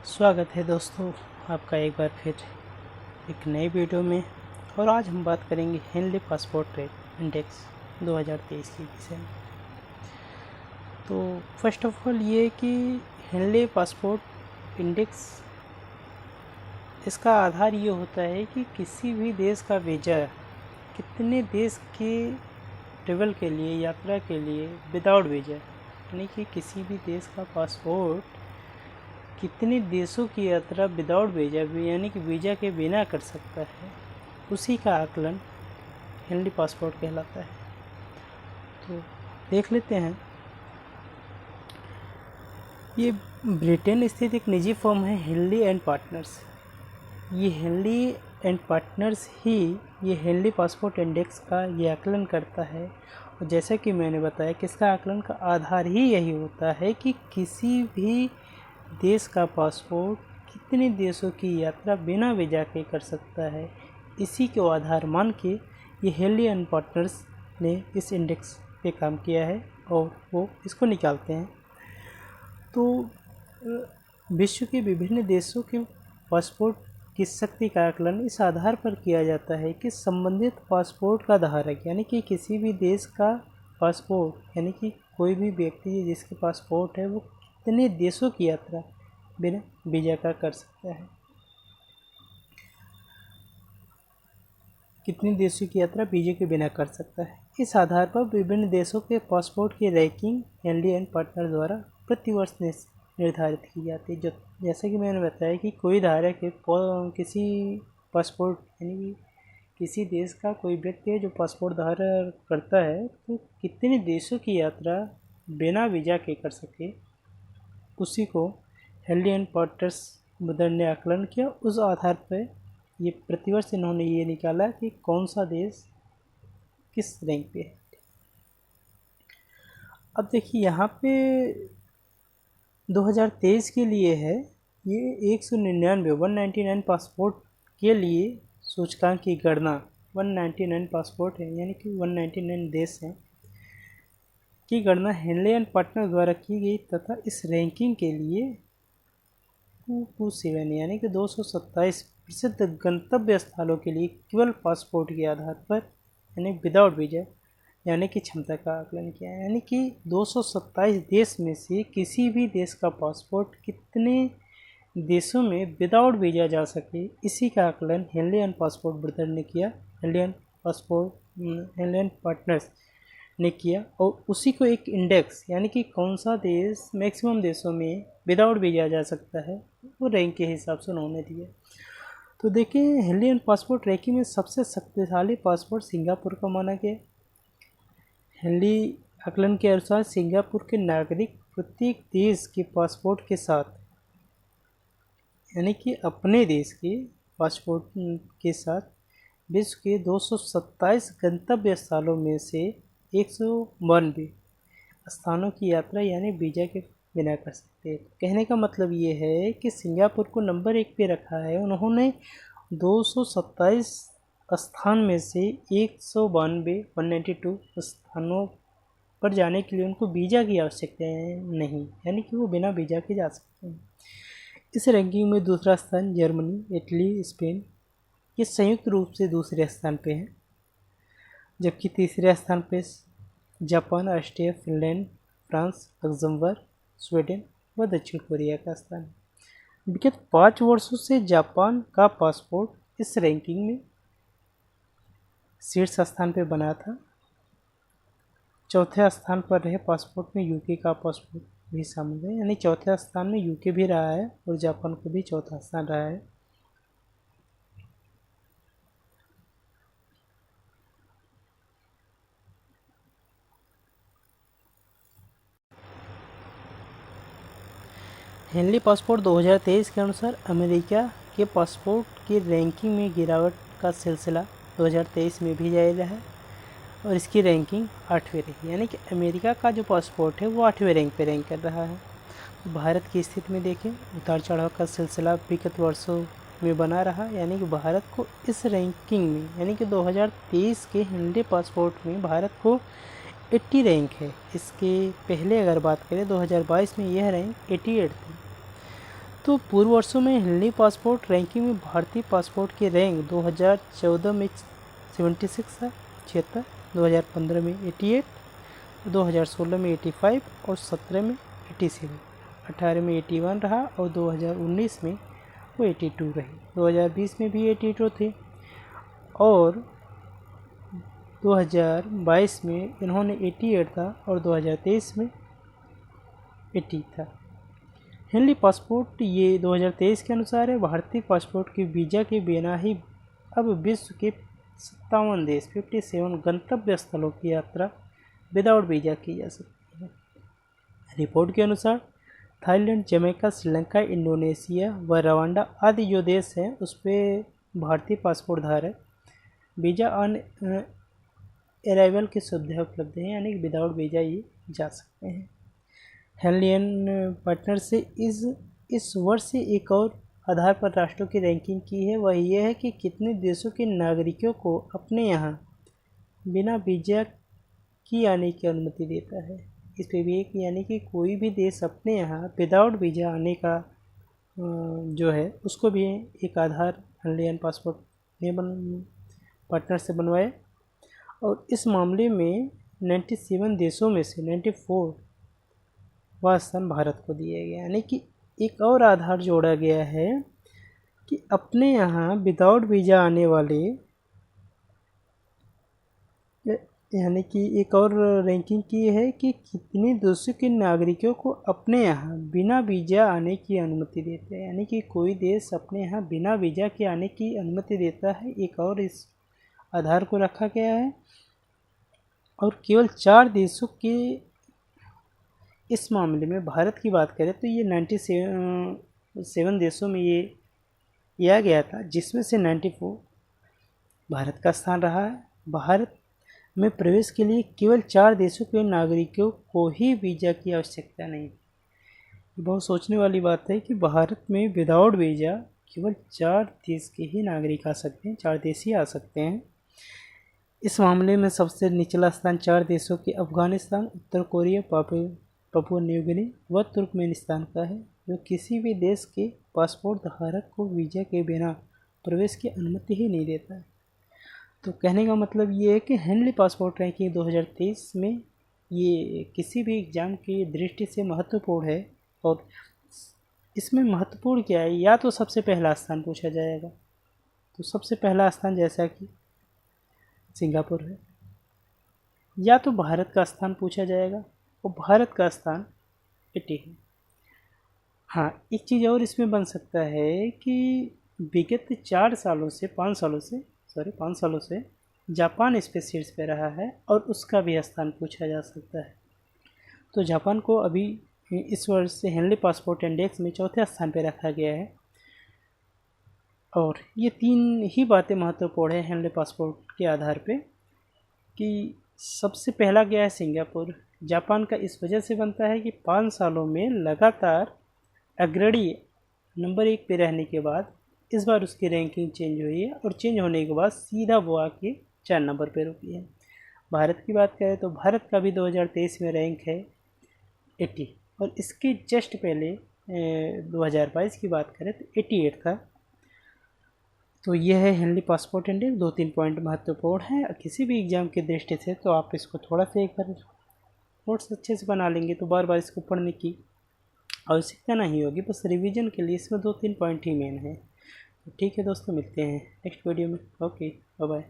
स्वागत है दोस्तों आपका एक बार फिर एक नई वीडियो में। और आज हम बात करेंगे हेनली पासपोर्ट रेट इंडेक्स 2023 के विषय में। तो फर्स्ट ऑफ ऑल ये कि हेनली पासपोर्ट इंडेक्स, इसका आधार ये होता है कि किसी भी देश का वीज़ा कितने देश के ट्रेवल के लिए, यात्रा के लिए विदाउट वीज़ा, यानी कि किसी भी देश का पासपोर्ट कितने देशों की यात्रा विदाउट वीज़ा यानी कि वीज़ा के बिना कर सकता है, उसी का आकलन हेनली पासपोर्ट कहलाता है। तो देख लेते हैं। ये ब्रिटेन स्थित एक निजी फर्म है हेनली एंड पार्टनर्स। ये हेनली एंड पार्टनर्स ही ये हेनली पासपोर्ट इंडेक्स का ये आकलन करता है। और जैसा कि मैंने बताया कि इसका आकलन का आधार ही यही होता है कि किसी भी देश का पासपोर्ट कितने देशों की यात्रा बिना वीज़ा के कर सकता है, इसी को आधार मान के ये हेनली एंड पार्टनर्स ने इस इंडेक्स पे काम किया है और वो इसको निकालते हैं। तो विश्व के विभिन्न देशों के पासपोर्ट की शक्ति का आकलन इस आधार पर किया जाता है कि संबंधित पासपोर्ट का धारक, यानी कि किसी भी देश का पासपोर्ट, यानी कि कोई भी व्यक्ति जिसके पासपोर्ट है वो कितने देशों की यात्रा बिना वीज़ा का कर सकता है, कितने देशों की यात्रा वीज़ा के बिना कर सकता है। इस आधार पर विभिन्न देशों के पासपोर्ट की रैंकिंग हेनली एंड पार्टनर द्वारा प्रतिवर्ष निर्धारित की जाती है। जैसे कि मैंने बताया कि कोई धारक है किसी पासपोर्ट, यानी कि किसी देश का कोई व्यक्ति है जो पासपोर्ट धारण करता है, तो कितने देशों की यात्रा बिना वीज़ा के कर सके, उसी को हेनली एंड पार्टनर्स ने आकलन किया। उस आधार पर ये प्रतिवर्ष इन्होंने ये निकाला कि कौन सा देश किस रैंक पे है। अब देखिए यहाँ पे 2023 के लिए है ये 199 पासपोर्ट के लिए सूचकांक की गणना 199 पासपोर्ट है, यानी कि 199 देश हैं की गणना हेनली एंड पार्टनर द्वारा की गई तथा इस रैंकिंग के लिए 227 यानी कि 227 प्रसिद्ध गंतव्य स्थलों के लिए केवल पासपोर्ट के आधार पर, यानी विदाउट वीज़ा यानी कि क्षमता का आकलन किया है। यानी कि 227 देश में से किसी भी देश का पासपोर्ट कितने देशों में विदाउट वीज़ा जा सके, इसी का आकलन हेनली एंड पासपोर्ट ब्रदर ने किया, हेनली एंड पार्टनर्स ने किया। और उसी को एक इंडेक्स, यानी कि कौन सा देश मैक्सिमम देशों में विदाउट वीज़ा जा सकता है, वो रैंक के हिसाब से उन्होंने दिया। तो देखिए हेनली एंड पासपोर्ट रैंकिंग में सबसे शक्तिशाली पासपोर्ट सिंगापुर का माना गया। हेनली आकलन के अनुसार सिंगापुर के नागरिक प्रत्येक देश के पासपोर्ट के साथ, यानी कि अपने देश के पासपोर्ट के साथ विश्व के 227 गंतव्य स्थलों में से 192 स्थानों की यात्रा यानी वीज़ा के बिना कर सकते हैं। कहने का मतलब ये है कि सिंगापुर को नंबर 1 पे रखा है। उन्होंने 227 स्थान में से 192 स्थानों पर जाने के लिए उनको वीज़ा की आवश्यकता नहीं, यानी कि वो बिना वीज़ा के जा सकते हैं। इस रैंकिंग में दूसरा स्थान जर्मनी, इटली, स्पेन ये संयुक्त रूप से दूसरे स्थान पे है, जबकि तीसरे स्थान पे Japan, Austria, Finland, France, Luxembourg, Sweden व दक्षिण कोरिया का स्थान है। विगत 5 वर्षों से जापान का पासपोर्ट इस रैंकिंग में शीर्ष स्थान पे बना था। चौथे स्थान पर रहे पासपोर्ट में यूके का पासपोर्ट भी शामिल है, यानी चौथे स्थान में यूके भी रहा है और जापान को भी चौथा स्थान रहा है। हेनली पासपोर्ट 2023 के अनुसार अमेरिका के पासपोर्ट की रैंकिंग में गिरावट का सिलसिला 2023 में भी जारी रहा और इसकी रैंकिंग 8वें रही, यानी कि अमेरिका का जो पासपोर्ट है वो 8वें रैंक पे रैंक कर रहा है। तो भारत की स्थिति में देखें, उतार चढ़ाव का सिलसिला विगत वर्षों में बना रहा, यानी कि भारत को इस रैंकिंग में, यानी कि 2023 के हेनली पासपोर्ट में भारत को 80 रैंक है। इसके पहले अगर बात करें 2022 में यह रैंक 88 थी। तो पूर्व वर्षों में हेनली पासपोर्ट रैंकिंग में भारतीय पासपोर्ट की रैंक 2014 में 76 था 76, 2015 में 88, 2016 में 85 और 17 में 87, 18 में 81 रहा और 2019 में वो 82 रही। 2020 में भी 82 थी और 2022 में इन्होंने 88 था और 2023 में 80 था। हेनली पासपोर्ट ये 2023 के अनुसार है। भारतीय पासपोर्ट के वीज़ा के बिना ही अब विश्व के 57 देश 57 गंतव्य स्थलों की यात्रा विदाउट वीज़ा की जा सकती है। रिपोर्ट के अनुसार थाईलैंड, जमैका, श्रीलंका, इंडोनेशिया व रवांडा आदि जो देश हैं उस पर भारतीय पासपोर्ट धारक वीज़ा ऑन अराइवल की सुविधा उपलब्ध है, यानी विदाउट वीज़ा ये जा सकते हैं। हेनलियन पार्टनर से इस वर्ष से एक और आधार पर राष्ट्रों की रैंकिंग की है। वह यह है कि कितने देशों के नागरिकों को अपने यहाँ बिना वीज़ा की आने की अनुमति देता है। इस पे भी एक यानी कि कोई भी देश अपने यहाँ विदाउट वीज़ा आने का जो है उसको भी एक आधार हेनलियन पासपोर्ट ने पार्टनर से बनवाए और इस मामले में 97 देशों में से 94वां स्थान भारत को दिया गया, यानी कि एक और आधार जोड़ा गया है कि अपने यहाँ विदाउट वीज़ा आने वाले, यानी कि एक और रैंकिंग की है कि कितने देशों के नागरिकों को अपने यहाँ बिना वीज़ा आने की अनुमति देते हैं, यानी कि कोई देश अपने यहाँ बिना वीज़ा के आने की अनुमति देता है। एक और इस आधार को रखा गया है और केवल 4 देशों के इस मामले में भारत की बात करें तो ये 97 देशों में ये किया गया था, जिसमें से 94 भारत का स्थान रहा है। भारत में प्रवेश के लिए केवल 4 देशों के नागरिकों को ही वीज़ा की आवश्यकता नहीं। बहुत सोचने वाली बात है कि भारत में विदाउट वीज़ा केवल 4 देश के ही नागरिक आ सकते हैं, 4 देश ही आ सकते हैं। इस मामले में सबसे निचला स्थान 4 देशों के अफगानिस्तान, उत्तर कोरिया, पापुआ न्यू गिनी व तुर्कमेनिस्तान का है, जो किसी भी देश के पासपोर्ट धारक को वीज़ा के बिना प्रवेश की अनुमति ही नहीं देता है। तो कहने का मतलब ये है कि हेनली पासपोर्ट रैंकिंग 2023 में ये किसी भी एग्ज़ाम की दृष्टि से महत्वपूर्ण है और इसमें महत्वपूर्ण क्या है, या तो सबसे पहला स्थान पूछा जाएगा, तो सबसे पहला स्थान जैसा कि सिंगापुर है, या तो भारत का स्थान पूछा जाएगा और भारत का स्थान 80 है। हाँ, एक चीज़ और इसमें बन सकता है कि विगत 5 सालों से जापान इस पे शीर्ष पे रहा है और उसका भी स्थान पूछा जा सकता है। तो जापान को अभी इस वर्ष से हेनली पासपोर्ट इंडेक्स में 4थे स्थान पे रखा गया है और ये 3 ही बातें महत्वपूर्ण है हेनली पासपोर्ट के आधार पे कि सबसे पहला गया है सिंगापुर। जापान का इस वजह से बनता है कि 5 सालों में लगातार अग्रणी नंबर 1 पे रहने के बाद इस बार उसकी रैंकिंग चेंज हुई है और चेंज होने के बाद सीधा वो आके 4 नंबर पे रुकी है। भारत की बात करें तो भारत का भी 2023 में रैंक है 80 और इसके जस्ट पहले 2022 की बात करें तो 88 था। तो यह है हेनली पासपोर्ट इंडेक्स। 2-3 पॉइंट महत्वपूर्ण है किसी भी एग्ज़ाम की दृष्टि से, तो आप इसको थोड़ा सा एक बार नोट्स अच्छे से बना लेंगे तो बार बार इसको पढ़ने की आवश्यकता नहीं होगी, बस रिवीजन के लिए इसमें 2-3 पॉइंट ही मेन है। तो ठीक है दोस्तों, मिलते हैं नेक्स्ट वीडियो में। Okay, bye bye.